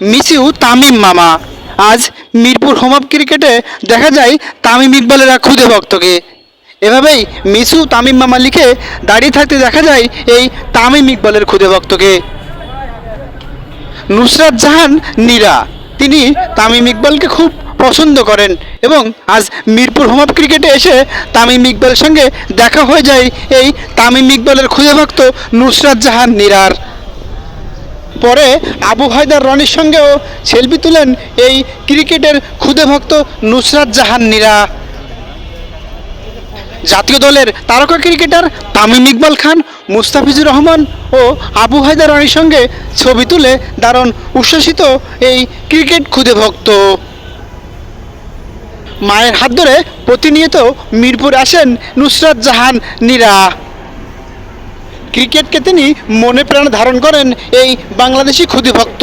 Miss you Tamim মামা। আজ Mirpur home of ক্রিকেটে দেখা যায় তামিম ইকবালের এক খুদে ভক্তকে। এভাবেই মিস ইউ তামিম মামা লিখে দাঁড়িয়ে থাকতে দেখা যায় এই তামিম ইকবালের খুদে ভক্তকে। নুসরাত জাহান নীরা, তিনি তামিম ইকবালকে খুব পছন্দ করেন এবং আজ মিরপুর হোম অফ ক্রিকেটে এসে তামিম ইকবালের সঙ্গে দেখা হয়ে যায় এই তামিম ইকবালের খুদে ভক্ত নুসরাত জাহান নীরার। পরে আবু হায়দার রনির সঙ্গেও সেলফি তুলেন এই ক্রিকেটের খুদে ভক্ত নুসরাত জাহান নীরা। জাতীয় দলের তারকা ক্রিকেটার তামিম ইকবাল খান, মুস্তাফিজুর রহমান ও আবু হায়দার রনির সঙ্গে ছবি তুলে দারুণ উচ্ছ্বসিত এই ক্রিকেট খুদে ভক্ত। মায়ের হাত ধরে প্রতিনিয়ত মিরপুর আসেন নুসরাত জাহান নীরা। ক্রিকেটকে তিনি মনে প্রাণে ধারণ করেন এই বাংলাদেশি খুদে ভক্ত।